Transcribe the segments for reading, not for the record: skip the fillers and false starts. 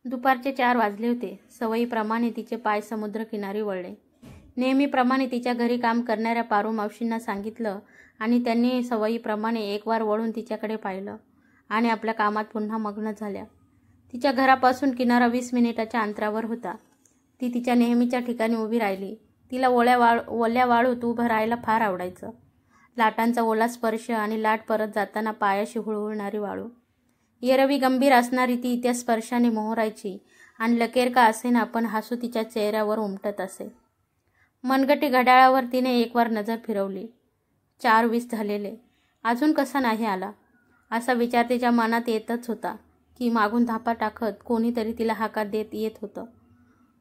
दुपारचे 4 वाजले होते. सवयीप्रमाणे तिचे पाय समुद्रकिनारी वळले. नेहमीप्रमाणे तिच्या घरी काम करणाऱ्या पारू मावशींना सांगितलं आणि त्यांनी सवयीप्रमाणे एक वार वळून तिच्याकडे पाहिलं आणि आपल्या कामात पुन्हा मग्न झाल्या. तिच्या घरापासून किनारा 20 मिनिटाच्या अंतरावर होता. ती तिच्या नेहमीच्या ठिकाणी उभी राहिली. तिला ओल्या वाळूत उभं राहायला फार आवडायचं. लाटांचा ओला स्पर्श आणि लाट परत जाताना पायाशी हुळहुळणारी वाळू. एरवी गंभीर असणारी ती त्या स्पर्शाने मोहरायची आणि लकेर का असेना पण हसू तिच्या चेहऱ्यावर उमटत असे. मनगटी घड्याळावर तिने एक वार नजर फिरवली. 4:20 झालेले. अजून कसा नाही आला असा विचार तिच्या मनात येतच होता की मागून धापा टाकत कोणीतरी तिला हाका देत येत होतं.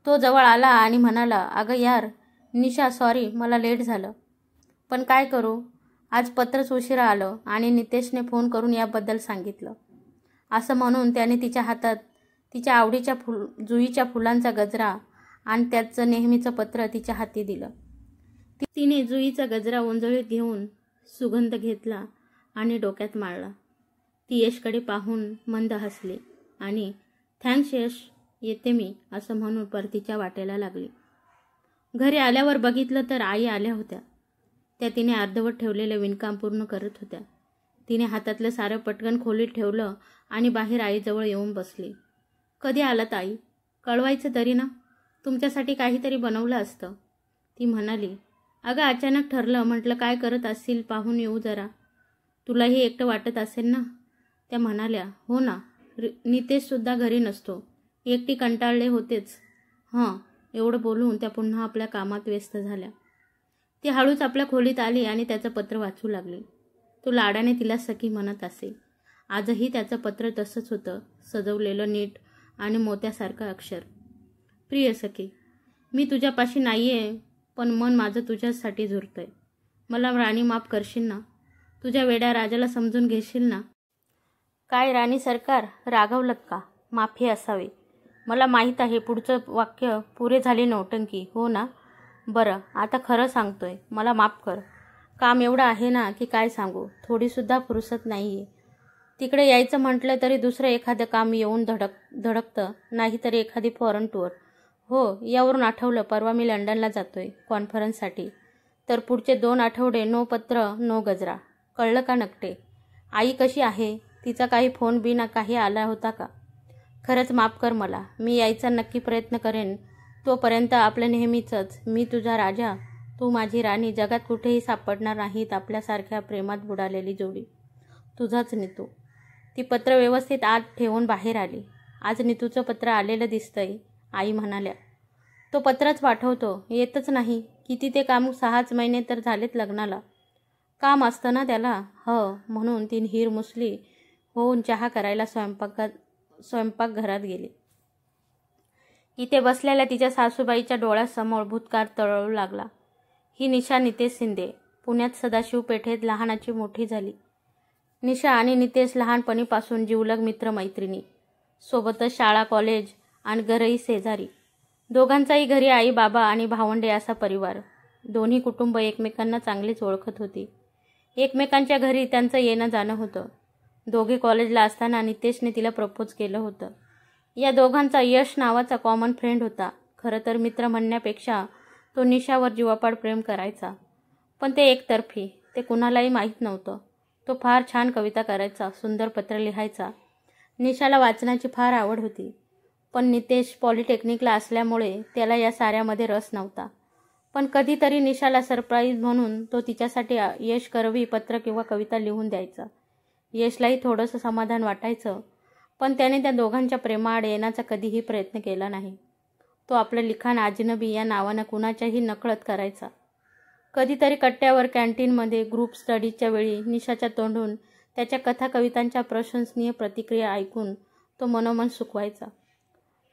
तो जवळ आला आणि म्हणाला, अगं यार निशा, सॉरी मला लेट झालं. पण काय करू, आज पत्रच उशिरा आलं आणि नितेशने फोन करून याबद्दल सांगितलं. असं म्हणून त्याने तिच्या हातात तिच्या आवडीच्या जुईच्या फुलांचा गजरा आणि त्याचं नेहमीचं पत्र तिच्या हाती दिलं. तिने जुईचा गजरा ओंजळीत घेऊन सुगंध घेतला आणि डोक्यात माळला. ती यशकडे पाहून मंद हसली आणि थँक्स यश, येते मी असं म्हणून परतीच्या वाटेला लागली. घरी आल्यावर बघितलं तर आई आल्या होत्या. त्या तिने अर्धवट ठेवलेलं विणकाम पूर्ण करत होत्या. तिने हातातलं सारं पटकन खोलीत ठेवलं आणि बाहेर आईजवळ येऊन बसली. कधी आलात आई? कळवायचं तरी ना, तुमच्यासाठी काहीतरी बनवलं असतं. ती म्हणाली, अगं अचानक ठरलं, म्हटलं काय करत असतील पाहून येऊ जरा. तुलाही एकटं वाटत असेल ना. त्या म्हणाल्या, हो ना, नितेशसुद्धा घरी नसतो, एकटी कंटाळले होतेच. एवढं बोलून त्या पुन्हा आपल्या कामात व्यस्त झाल्या. ती हळूच आपल्या खोलीत आली आणि त्याचं पत्र वाचू लागली. तो लाडाने तिला सखी म्हणत असे. आजही त्याचं पत्र तसंच होतं, सजवलेलं नीट आणि मोत्यासारखं अक्षर. प्रिय सखी, मी तुझ्यापाशी नाही आहे, पण मन माझं तुझ्यासाठी झुरतंय. मला राणी माफ करशील ना? तुझ्या वेड्या राजाला समजून घेशील ना? काय राणी सरकार, रागवलत का? माफी असावी. मला माहीत आहे पुढचं वाक्य पुरे झाली नौटंकी, हो ना? बरं, आता खरं सांगतोय, मला माफ कर. काम एवढं आहे ना की काय सांगू, थोडीसुद्धा फुरसत नाही आहे. तिकडे यायचं म्हटलं तरी दुसरं एखादं काम येऊन धडकतं, नाहीतरी एखादी फॉरेन टूर. हो, यावरून आठवलं, परवा मी लंडनला जातोय कॉन्फरन्ससाठी. तर पुढचे 2 आठवडे नो पत्र नो गजरा. कळलं का नकटे? आई कशी आहे? तिचा काही फोन बिना काही आला होता का? खरंच माफ कर मला. मी यायचा नक्की प्रयत्न करेन. तोपर्यंत आपलं नेहमीचंच, मी तुझा राजा, तू माझी राणी. जगात कुठेही सापडणार नाहीत आपल्यासारख्या प्रेमात बुडालेली जोडी. तुझाच नितू. ती पत्र व्यवस्थित आत ठेवून बाहेर आली. आज नितूचं पत्र आलेलं दिसतंय, आई म्हणाल्या. तो पत्रच पाठवतो, येतच नाही. किती ते काम, 6च महिने तर झालेत लग्नाला. काम असतं ना त्याला. म्हणून ती हिर मुसली होऊन चहा करायला स्वयंपाकघरात गेली. इथे बसलेल्या तिच्या सासूबाईच्या डोळ्यासमोर भूतकाळ तळवू लागला. ही निशा नितेश शिंदे, पुण्यात सदाशिव पेठेत लहानाची मोठी झाली. निशा आणि नितेश लहानपणीपासून जिवलग मित्रमैत्रिणी, सोबतच शाळा, कॉलेज आणि घरही शेजारी. दोघांचाही घरी आई, बाबा आणि भावंडे असा परिवार. दोन्ही कुटुंब एकमेकांना चांगलीच ओळखत होती. एकमेकांच्या घरी त्यांचं येणं जाणं होतं. दोघे कॉलेजला असताना नितेशने तिला प्रपोज केलं होतं. या दोघांचा यश नावाचा कॉमन फ्रेंड होता. खरं तर मित्र म्हणण्यापेक्षा तो निशावर जीवापाड प्रेम करायचा, पण ते एकतर्फी. ते कुणालाही माहीत नव्हतं. तो फार छान कविता करायचा, सुंदर पत्र लिहायचा. निशाला वाचनाची फार आवड होती, पण नितेश पॉलिटेक्निकला असल्यामुळे त्याला या साऱ्यामध्ये रस नव्हता. पण कधीतरी निशाला सरप्राईज म्हणून तो तिच्यासाठी यश करवी पत्र किंवा कविता लिहून द्यायचा. यशलाही थोडंसं समाधान वाटायचं, पण त्याने त्या दोघांच्या प्रेमाआड येण्याचा कधीही प्रयत्न केला नाही. तो आपलं लिखाण अजनबी या नावानं कुणाच्याही नकळत करायचा. कधीतरी कट्ट्यावर, कॅन्टीनमध्ये, ग्रुप स्टडीजच्या वेळी निशाच्या तोंडून त्याच्या कथा कवितांच्या प्रशंसनीय प्रतिक्रिया ऐकून तो मनोमन सुकवायचा.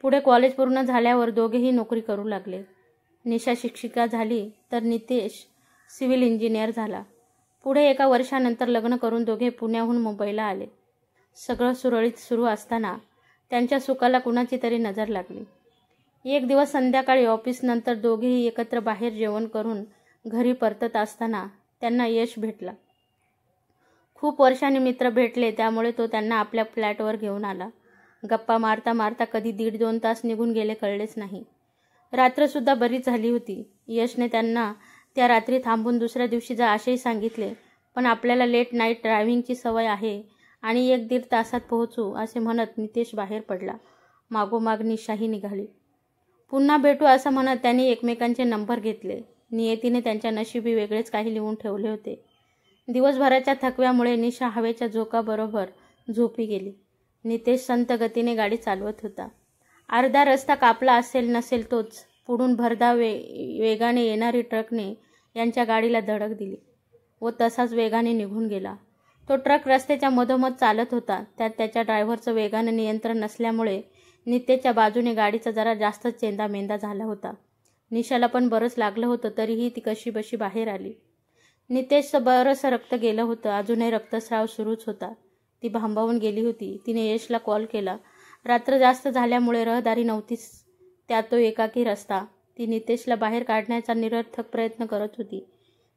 पुढे कॉलेज पूर्ण झाल्यावर दोघेही नोकरी करू लागले. निशा शिक्षिका झाली तर नितेश सिव्हिल इंजिनियर झाला. पुढे एका वर्षानंतर लग्न करून दोघे पुण्याहून मुंबईला आले. सगळं सुरळीत सुरू असताना त्यांच्या सुखाला कुणाची तरी नजर लागली. एक दिवस संध्याकाळी ऑफिसनंतर दोघेही एकत्र बाहेर जेवण करून घरी परतत असताना त्यांना यश भेटला. खूप वर्षांनी मित्र भेटले, त्यामुळे तो त्यांना आपल्या फ्लॅटवर घेऊन आला. गप्पा मारता मारता कधी 1.5-2 तास निघून गेले कळलेच नाही. रात्रसुद्धा बरीच झाली होती. यशने त्यांना त्या रात्री थांबून दुसऱ्या दिवशी जा असेही सांगितले, पण आपल्याला लेट नाईट ड्रायव्हिंगची सवय आहे आणि 1-1.5 तासात पोहोचू असे म्हणत नितेश बाहेर पडला. मागोमाग निशाही निघाली. पुन्हा भेटू असं म्हणत त्यांनी एकमेकांचे नंबर घेतले. नियतीने त्यांच्या नशिबी वेगळेच काही लिहून ठेवले होते. दिवसभराच्या थकव्यामुळे निशा हवेच्या झोकाबरोबर झोपी गेली. नितेश संत गतीने गाडी चालवत होता. अर्धा रस्ता कापला असेल नसेल तोच. पुढून भरधाव वेगाने येणारी ट्रकने यांच्या गाडीला धडक दिली व तसाच वेगाने निघून गेला. तो ट्रक रस्त्याच्या मधोमध चालत होता. त्यात त्याच्या ड्रायव्हरचं वेगाने नियंत्रण नसल्यामुळे नितेशच्या बाजूने गाडीचा जरा जास्तच चेंदामेंदा झाला होता. निशाला पण बरंच लागलं होतं, तरीही ती कशीबशी बाहेर आली. नितेशचं बरंचसं रक्त गेलं होतं. अजूनही रक्तस्राव सुरूच होता. ती भांबावून गेली होती. तिने यशला कॉल केला. रात्र जास्त झाल्यामुळे रहदारी नव्हतीच, त्यात तो एकाकी रस्ता. ती नितेशला बाहेर काढण्याचा निरर्थक प्रयत्न करत होती.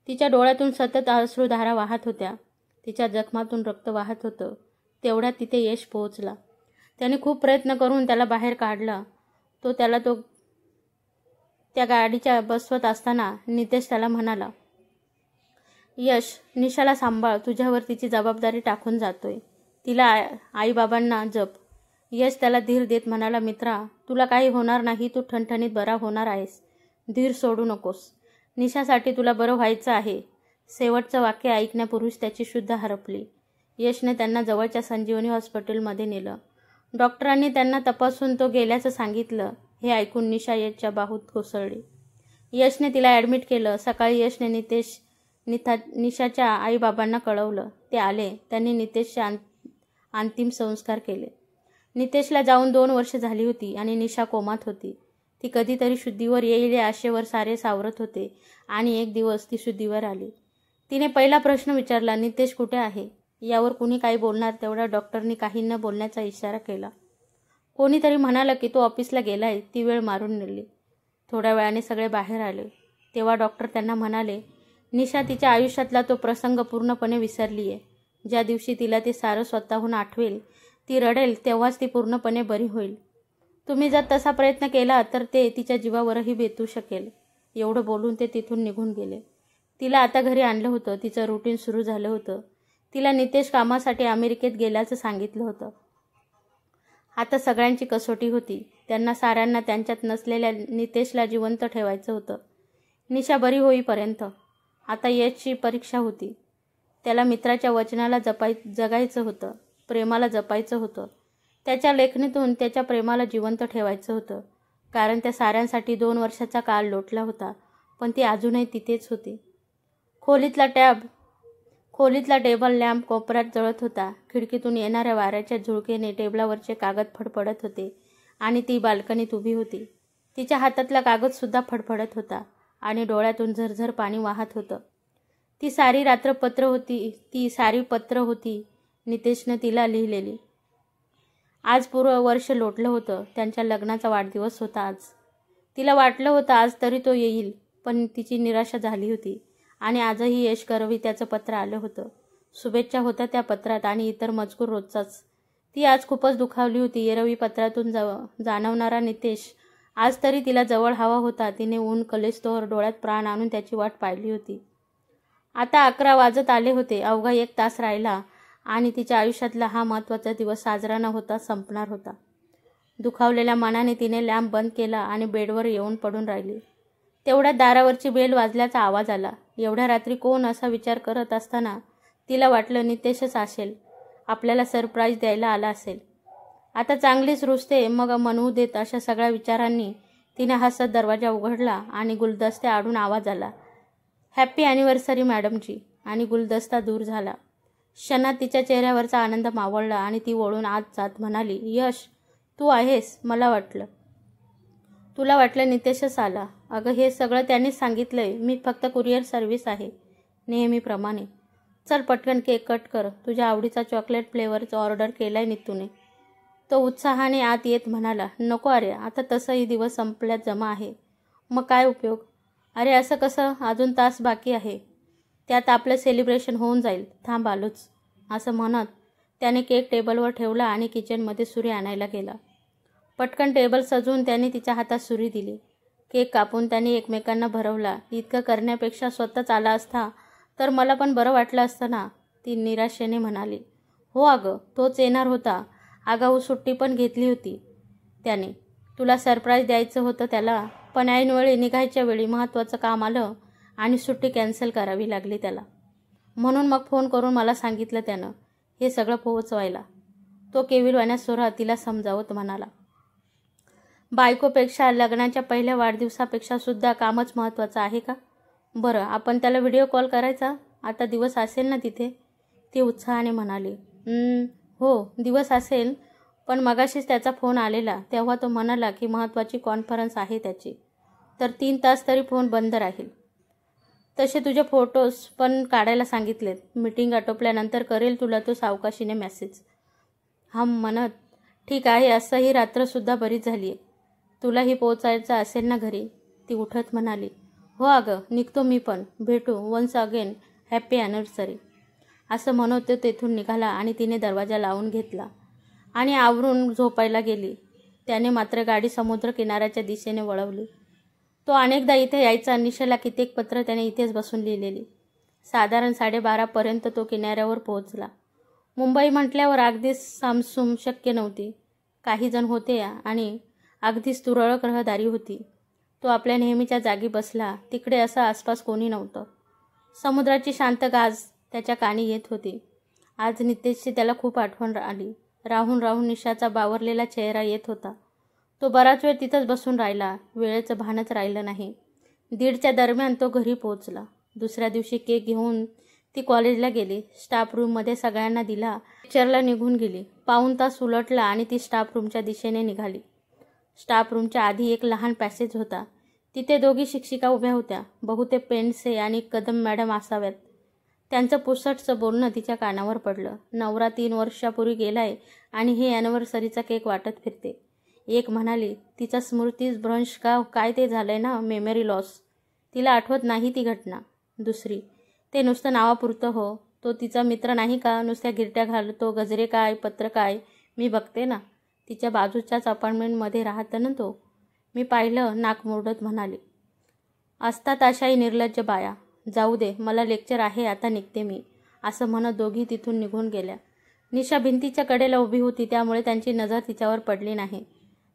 तिच्या डोळ्यातून सतत अश्रुधारा वाहत होत्या. तिच्या जखमातून रक्त वाहत होतं. तेवढ्यात तिथे यश पोहोचला. त्याने खूप प्रयत्न करून त्याला बाहेर काढला. तो त्या गाडीच्या बसवत असताना नितेश त्याला म्हणाला, यश, निशाला सांभाळ. तुझ्यावर तिची जबाबदारी टाकून जातोय. तिला आईबाबांना जप. यश त्याला धीर देत म्हणाला, मित्रा, तुला काही होणार नाही. तू ठणठणीत बरा होणार आहेस. धीर सोडू नकोस. निशासाठी तुला बरं व्हायचं आहे. शेवटचं वाक्य ऐकण्यापूर्वीच त्याची शुद्ध हरपली. यशने त्यांना जवळच्या संजीवनी हॉस्पिटलमध्ये नेलं. डॉक्टरांनी त्यांना तपासून तो गेल्याचं सांगितलं. हे ऐकून निशा यशच्या बाहूत कोसळली. यशने तिला ॲडमिट केलं. सकाळी यशने निशाच्या आईबाबांना कळवलं. ते आले. त्यांनी नितेशचे अंतिम संस्कार केले. नितेशला जाऊन 2 वर्ष झाली होती आणि निशा कोमात होती. ती कधीतरी शुद्धीवर येईल या आशेवर सारे सावरत होते आणि एक दिवस ती शुद्धीवर आली. तिने पहिला प्रश्न विचारला, नितेश कुठे आहे? यावर कुणी काही बोलणार तेवढ्या डॉक्टरनी काही न बोलण्याचा इशारा केला. कोणीतरी म्हणालं की तो ऑफिसला गेलाय. ती वेळ मारून नेली. थोड्या वेळाने सगळे बाहेर आले. तेव्हा डॉक्टर त्यांना म्हणाले, निशा तिच्या आयुष्यातला तो प्रसंग पूर्णपणे विसरली आहे. ज्या दिवशी तिला ते सारं स्वतःहून आठवेल, ती रडेल, तेव्हाच ती पूर्णपणे बरी होईल. तुम्ही जर तसा प्रयत्न केला तर ते तिच्या जीवावरही बेतू शकेल. एवढं बोलून ते तिथून निघून गेले. तिला आता घरी आणलं होतं. तिचं रुटीन सुरू झालं होतं. तिला नितेश कामासाठी अमेरिकेत गेल्याचं सांगितलं होतं. आता सगळ्यांची कसोटी होती. त्यांना साऱ्यांना त्यांच्यात नसलेल्या नितेशला जिवंत ठेवायचं होतं. निशा बरी होईपर्यंत. आता यशची परीक्षा होती. त्याला मित्राच्या वचनाला जगायचं होतं. प्रेमाला जपायचं होतं. त्याच्या लेखणीतून त्याच्या प्रेमाला जिवंत ठेवायचं होतं. कारण त्या साऱ्यांसाठी 2 वर्षाचा काळ लोटला होता, पण ती अजूनही तिथेच होती. खोलीतला टेबल लॅम्प कोपऱ्यात जळत होता. खिडकीतून येणाऱ्या वाऱ्याच्या झुळकेने टेबलावरचे कागद फडफडत होते आणि ती बाल्कनीत उभी होती. तिच्या हातातला कागदसुद्धा फडफडत होता आणि डोळ्यातून झरझर पाणी वाहत होतं. ती सारी पत्र होती नितेशनं तिला लिहिलेली. आज पूर्ण वर्ष लोटलं होतं. त्यांच्या लग्नाचा वाढदिवस होता आज. तिला वाटलं होतं आज तरी तो येईल, पण तिची निराशा झाली होती. आणि आजही यश करवी त्याचं पत्र आलं होतं. शुभेच्छा होत्या त्या पत्रात आणि इतर मजकूर रोजचाच. ती आज खूपच दुखावली होती. एरवी पत्रातून जाणवणारा नितेश आज तरी तिला जवळ हवा होता. तिने ऊन कलेस्तोवर डोळ्यात प्राण आणून त्याची वाट पाहिली होती. आता 11 वाजत आले होते. अवघा 1 तास राहिला आणि तिच्या आयुष्यातला हा महत्त्वाचा दिवस साजरा न होता संपणार होता. दुखावलेल्या मनाने तिने लॅम्प बंद केला आणि बेडवर येऊन पडून राहिली. तेवढ्यात दारावरची बेल वाजल्याचा आवाज आला. एवढ्या रात्री कोण असा विचार करत असताना तिला वाटलं नितेशच असेल. आपल्याला सरप्राईज द्यायला आला असेल. आता चांगलीच रुसते, मग मनवू देत, अशा सगळ्या विचारांनी तिने हसत दरवाजा उघडला आणि गुलदस्ते आडून आवाज आला, हॅपी ॲनिव्हर्सरी मॅडमची. आणि गुलदस्ता दूर झाला. क्षणात तिच्या चेहऱ्यावरचा आनंद मावळला आणि ती वळून आत जात म्हणाली, यश, तू आहेस? मला वाटलं. तुला वाटलं नितेशच आला? अगं, हे सगळं त्यानेच सांगितलंय. मी फक्त कुरिअर सर्व्हिस आहे, नेहमीप्रमाणे. चल पटकन केक कट कर. तुझ्या आवडीचा चॉकलेट फ्लेवरचा ऑर्डर केलाय नितूने. तो उत्साहाने आत येत म्हणाला, नको अरे, आता तसंही दिवस संपल्यात जमा आहे. मग काय उपयोग? अरे असं कसं? अजून तास बाकी आहे. त्यात आपलं सेलिब्रेशन होऊन जाईल. थांब आलोच. असं म्हणत त्याने केक टेबलवर ठेवला आणि किचनमध्ये सुरी आणायला गेला. पटकन टेबल सजवून त्याने तिच्या हातात सुरी दिली. केक कापून त्यांनी एकमेकांना भरवला. इतकं करण्यापेक्षा स्वतःच आला असता तर मला पण बरं वाटलं असतं ना, ती निराशेने म्हणाली. हो अगं, तोच येणार होता. आगाऊ सुट्टी पण घेतली होती त्याने. तुला सरप्राईज द्यायचं होतं त्याला, पण ऐनवेळी निघायच्या वेळी महत्त्वाचं काम आलं आणि सुट्टी कॅन्सल करावी लागली त्याला. म्हणून मग फोन करून मला सांगितलं त्यानं हे सगळं पोहोचवायला. तो केविलवाण्या स्वरात तिला समजावत म्हणाला. बायकोपेक्षा लग्नाच्या पहिल्या वाढदिवसापेक्षा सुद्धा कामच महत्त्वाचं आहे का? बरं, आपण त्याला व्हिडिओ कॉल करायचा? आता दिवस असेल ना तिथे? ती उत्साहाने म्हणाली. हो, दिवस असेल, पण मगाशीच त्याचा फोन आलेला. तेव्हा तो म्हणाला की महत्त्वाची कॉन्फरन्स आहे त्याची, तर 3 तास तरी फोन बंद राहील. तसे तुझे फोटोज पण काढायला सांगितलेत. मीटिंग आटोपल्यानंतर करेल तुला तो सावकाशीने मेसेज. म्हणत ठीक आहे. असं ही रात्रसुद्धा बरीच झाली आहे. तुलाही पोचायचं असेल ना घरी? ती उठत म्हणाली. हो अगं, निघतो मी पण. भेटू. Once again happy anniversary. असं म्हणत तो तेथून निघाला आणि तिने दरवाजा लावून घेतला आणि आवरून झोपायला गेली. त्याने मात्र गाडी समुद्र किनाऱ्याच्या दिशेने वळवली. तो अनेकदा इथे यायचा. निशाला कित्येक पत्र त्याने इथेच बसून लिहिलेली. साधारण 12:30पर्यंत तो किनाऱ्यावर पोहोचला. मुंबई म्हटल्यावर अगदीच सामसूम शक्य नव्हती. काही जण होते आणि अगदीच तुरळक रहदारी होती. तो आपल्या नेहमीच्या जागी बसला. तिकडे असं आसपास कोणी नव्हतं. समुद्राची शांत गाज त्याच्या कानी येत होती. आज नितेशची त्याला खूप आठवण आली. राहून राहून निशाचा बावरलेला चेहरा येत होता. तो बराच वेळ तिथंच बसून राहिला. वेळेचं भानच राहिलं नाही. 1:30च्या दरम्यान तो घरी पोहोचला. दुसऱ्या दिवशी केक घेऊन ती कॉलेजला गेली. स्टाफ रूममध्ये सगळ्यांना दिला. लेक्चरला निघून गेली. पाऊण तास उलटला आणि ती स्टाफ रूमच्या दिशेने निघाली. स्टाफ रूमच्या आधी एक लहान पॅसेज होता. तिथे 2 शिक्षिका उभ्या होत्या. बहुतेक पेंडसे आणि कदम मॅडम असाव्यात. त्यांचं पुसटचं बोलणं तिच्या कानावर पडलं. नवरा 3 वर्षापूर्वी गेलाय आणि हे ॲनिव्हर्सरीचा केक वाटत फिरते. एक म्हणाली, तिचा स्मृतीभ्रंश का काय ते झालंय ना, मेमरी लॉस. तिला आठवत नाही ती घटना. दुसरी, ते नुसतं नावापुरतं हो. तो तिचा मित्र नाही का? नुसत्या गिरट्या घालतो. गजरे काय, पत्र काय, मी बघते ना. तिच्या बाजूच्याच अपार्टमेंटमध्ये राहतं ना तो. मी पाहिलं, नाक मुरडत म्हणाली. असतात अशाही निर्लज्ज बाया. जाऊ दे, मला लेक्चर आहे, आता निघते मी. असं म्हणत दोघी तिथून निघून गेल्या. निशा भिंतीच्या कडेला उभी होती, त्यामुळे त्यांची नजर तिच्यावर पडली नाही.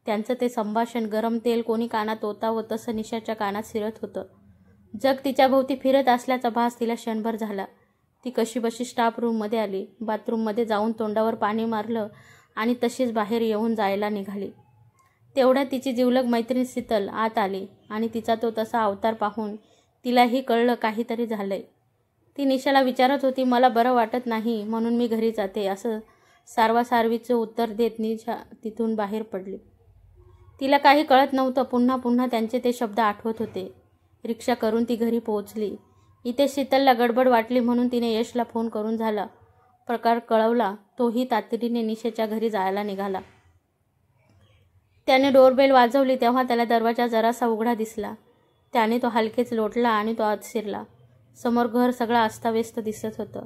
त्यांचं ते संभाषण गरम तेल कोणी कानात ओतावं तसं निशाच्या कानात शिरत होतं. जग तिच्याभोवती फिरत असल्याचा भास तिला क्षणभर झाला. ती कशीबशी स्टाफ रूममध्ये आली. बाथरूममध्ये जाऊन तोंडावर पाणी मारलं आणि तशीच बाहेर येऊन जायला निघाली. तेवढ्यात तिची जिवलग मैत्रीण शीतल आत आली आणि तिचा तो तसा अवतार पाहून तिलाही कळलं काहीतरी झालंय. ती निशाला विचारत होती, मला बरं वाटत नाही म्हणून मी घरी जाते. असं सारवासारवीचं उत्तर देत निशा तिथून बाहेर पडली. तिला काही कळत नव्हतं. पुन्हा पुन्हा त्यांचे ते शब्द आठवत होते. रिक्षा करून ती घरी पोहोचली. इथे शीतलला गडबड वाटली म्हणून तिने यशला फोन करून झाला प्रकार कळवला. तोही तातडीने निशेच्या घरी जायला निघाला. त्याने डोरबेल वाजवली तेव्हा त्याला दरवाजा जरासा उघडा दिसला. त्याने तो हलकेच लोटला आणि तो आत शिरला. समोर घर सगळं अस्ताव्यस्त दिसत होतं.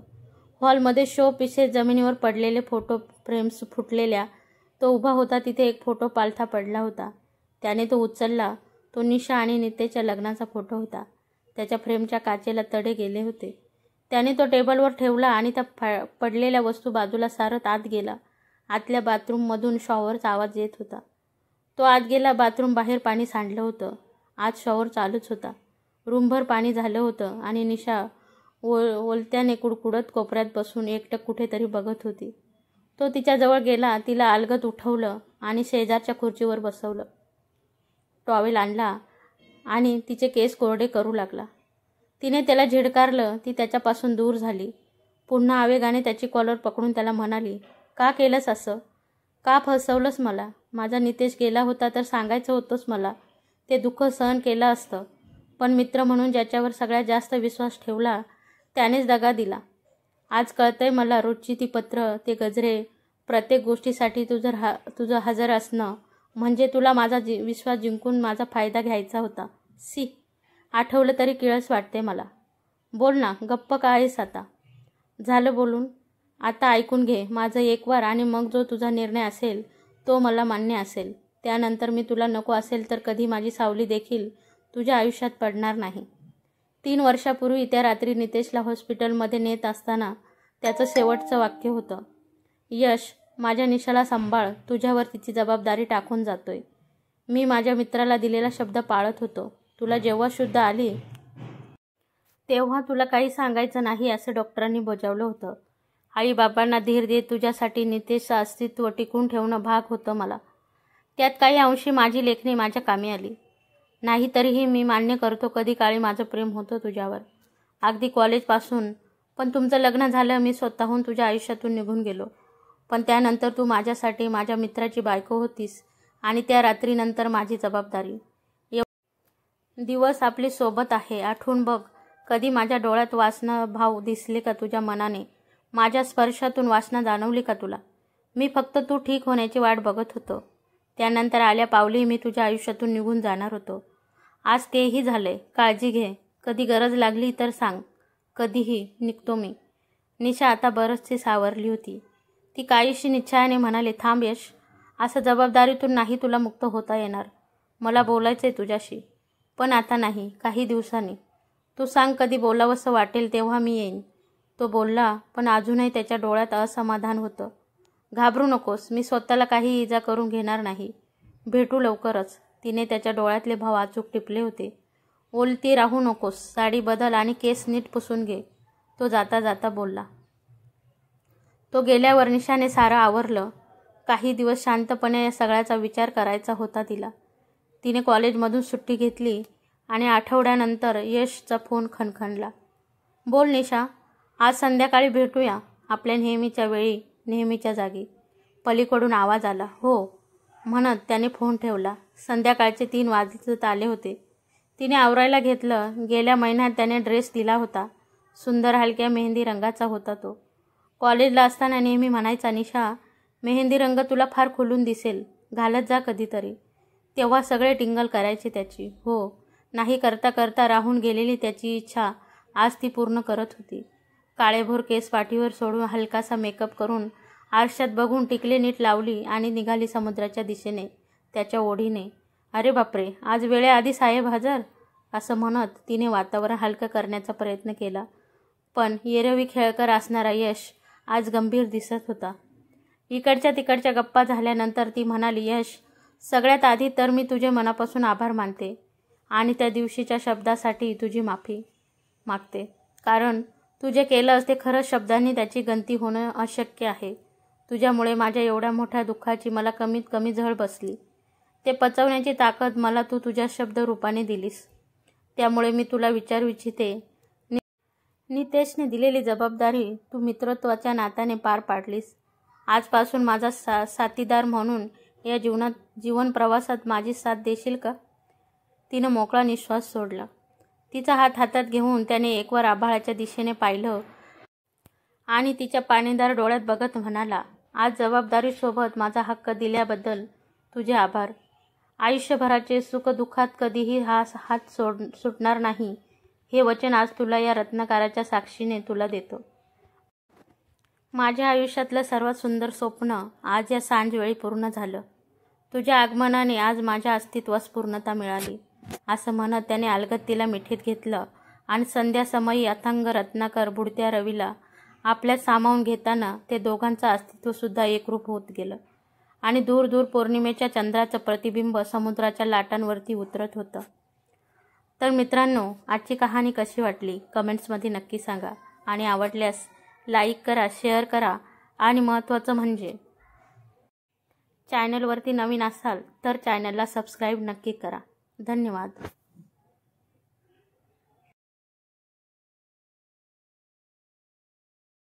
हॉलमध्ये शो पीसेस, जमिनीवर पडलेले फोटो फ्रेम्स फुटलेल्या. तो उभा होता तिथे एक फोटो पालथा पडला होता. त्याने तो उचलला. तो निशा आणि नितेशच्या लग्नाचा फोटो होता. त्याच्या फ्रेमच्या काचेला तडे गेले होते. त्याने तो टेबलवर ठेवला आणि त्या पडलेल्या वस्तू बाजूला सारत आत गेला. आतल्या बाथरूममधून शॉवरचा आवाज येत होता. तो आत गेला. बाथरूम बाहेर पाणी सांडलं होतं. आत शॉवर चालूच होता. रूमभर पाणी झालं होतं आणि निशा ओलत्याने कुडकुडत कोपऱ्यात बसून एकटक कुठेतरी बघत होती. तो तिच्याजवळ गेला. तिला अलगद उठवलं आणि शेजारच्या खुर्चीवर बसवलं. टॉवेल आणला आणि तिचे केस कोरडे करू लागला. तिने त्याला झिडकारलं. ती त्याच्यापासून दूर झाली. पुन्हा आवेगाने त्याची कॉलर पकडून त्याला म्हणाली, का केलंस असं? का फसवलंस मला? माझा नितेश गेला होता तर सांगायचं होतंच मला. ते दुःख सहन केलं असतं. पण मित्र म्हणून ज्याच्यावर सगळ्यात जास्त विश्वास ठेवला त्यानेच दगा दिला. आज कळतंय मला. रोजची ती पत्र, ते गजरे, प्रत्येक गोष्टीसाठी तुझं हजर असणं म्हणजे तुला माझा विश्वास जिंकून माझा फायदा घ्यायचा होता. सी, आठवलं तरी किळस वाटते मला. बोल ना, गप्प का आहेस आता? झालं बोलून. आता ऐकून घे माझं एक वार, आणि मग जो तुझा निर्णय असेल तो मला मान्य असेल. त्यानंतर मी तुला नको असेल तर कधी माझी सावली देखील तुझ्या आयुष्यात पडणार नाही. 3 वर्षापूर्वी त्या रात्री नितेशला हॉस्पिटलमध्ये नेत असताना त्याचं शेवटचं वाक्य होतं, यश, माझ्या निशाला सांभाळ, तुझ्यावर तिची जबाबदारी टाकून जातोय. मी माझ्या मित्राला दिलेला शब्द पाळत होतो. तुला जेव्हा शुद्ध आली तेव्हा तुला काही सांगायचं नाही असं डॉक्टरांनी बजावलं होतं. आईबाबांना धीर देत तुझ्यासाठी नितेशचं अस्तित्व टिकून ठेवणं भाग होतं मला. त्यात काही अंशी माझी लेखणी माझ्या कामी आली. नाही तरीही मी मान्य करतो कधी काळी माझं प्रेम होतं तुझ्यावर, अगदी कॉलेजपासून. पण तुमचं लग्न झालं, मी स्वतःहून तुझ्या आयुष्यातून निघून गेलो. पण त्यानंतर तू माझ्यासाठी माझ्या मित्राची बायको होतीस, आणि त्या रात्रीनंतर माझी जबाबदारी. दिवस आपली सोबत आहे, आठवून बघ. कधी माझ्या डोळ्यात वासना भाव दिसले का तुझ्या मनाने? माझ्या स्पर्शातून वासना जाणवली का तुला? मी फक्त तू ठीक होण्याची वाट बघत होतो. त्यानंतर आल्या पावली मी तुझ्या आयुष्यातून निघून जाणार होतो. आज तेही झालंय. काळजी घे. कधी गरज लागली तर सांग. कधीही निघतो मी. निशा आता बरचशी सावरली होती. ती काहीशी निश्चयाने म्हणाली, थांब यश, असं जबाबदारीतून नाही तुला मुक्त होता येणार. मला बोलायचंय तुझ्याशी, पण आता नाही, काही दिवसांनी. तू सांग कधी बोलावंसं वाटेल तेव्हा मी येईन. तो बोलला, पण अजूनही त्याच्या डोळ्यात असमाधान होतं. घाबरू नकोस, मी स्वतःला काही इजा करून घेणार नाही. भेटू लवकरच. तिने त्याच्या डोळ्यातले भाव अचूक टिपले होते. ओलती राहू नकोस, साडी बदल आणि केस नीट पुसून घे, तो जाता जाता बोलला. तो गेल्यावर निशाने सारं आवरलं. काही दिवस शांतपणे या सगळ्याचा विचार करायचा होता तिला. तिने कॉलेजमधून सुट्टी घेतली आणि आठवड्यानंतर यशचा फोन खणखणला. बोल निशा, आज संध्याकाळी भेटूया आपल्या नेहमीच्या वेळी, नेहमीच्या जागी. पलीकडून आवाज आला. हो म्हणत त्याने फोन ठेवला. संध्याकाळचे 3 वाजत आले होते. तिने आवरायला घेतलं. गेल्या महिन्यात त्याने ड्रेस दिला होता. सुंदर हलक्या मेहंदी रंगाचा होता तो. कॉलेजला असताना नेहमी म्हणायचा, निशा, मेहंदी रंग तुला फार खुलून दिसेल, घालत जा कधीतरी. तेव्हा सगळे टिंगल करायचे त्याची. हो नाही करता करता राहून गेलेली त्याची इच्छा आज ती पूर्ण करत होती. काळेभोर केस पाठीवर सोडून हलकासा मेकअप करून आरशात बघून टिकले नीट लावली आणि निघाली समुद्राच्या दिशेने, त्याच्या ओढीने. अरे बापरे, आज वेळेआधी साहेब हजर, असं म्हणत तिने वातावरण हलकं करण्याचा प्रयत्न केला. पण एरवी खेळकर असणारा यश आज गंभीर दिसत होता. इकडच्या तिकडच्या गप्पा झाल्यानंतर ती म्हणाली, यश, सगळ्यात आधी तर मी तुझे मनापासून आभार मानते आणि त्या दिवशीच्या शब्दासाठी तुझी माफी मागते. कारण तू जे केलंस ते खरंच शब्दांनी त्याची गंती होणं अशक्य आहे. तुझ्यामुळे माझ्या एवढ्या मोठ्या दुःखाची मला कमीत कमी झळ बसली. ते पचवण्याची ताकद मला तू तुझ्या शब्दरूपाने दिलीस. त्यामुळे मी तुला विचारू इच्छिते, नितेशने दिलेली जबाबदारी तू मित्रत्वाच्या नात्याने पार पाडलीस. आजपासून माझा साथीदार म्हणून या जीवन प्रवासात माझी साथ देशील का? तिनं मोकळा निश्वास सोडला. तिचा हात हातात घेऊन त्याने एकवार आभाळाच्या दिशेने पाहिलं आणि तिच्या पाणीदार डोळ्यात बघत म्हणाला, आज जबाबदारीसोबत माझा हक्क दिल्याबद्दल तुझे आभार. आयुष्यभराचे सुखदुःखात कधीही हा हात सुटणार नाही, हे वचन आज तुला या रत्नकाराच्या साक्षीने तुला देतो. माझ्या आयुष्यातलं सर्वात सुंदर स्वप्न आज या सांजवेळी पूर्ण झालं. तुझ्या आगमनाने आज माझ्या अस्तित्वास पूर्णता मिळाली, असं म्हणत त्याने अलगद तिला मिठीत घेतलं आणि संध्यासमयी अथांग रत्नाकर बुडत्या रवीला आपल्यात सामावून घेताना ते दोघांचं अस्तित्वसुद्धा एकरूप होत गेलं आणि दूर दूर पौर्णिमेच्या चंद्राचं प्रतिबिंब समुद्राच्या लाटांवरती उतरत होतं. तर मित्रांनो, आजची कहाणी कशी वाटली कमेंट्समध्ये नक्की सांगा आणि आवडल्यास लाईक करा, शेअर करा आणि महत्त्वाचं म्हणजे चॅनलवरती नवीन असाल तर चॅनलला सबस्क्राईब नक्की करा. धन्यवाद.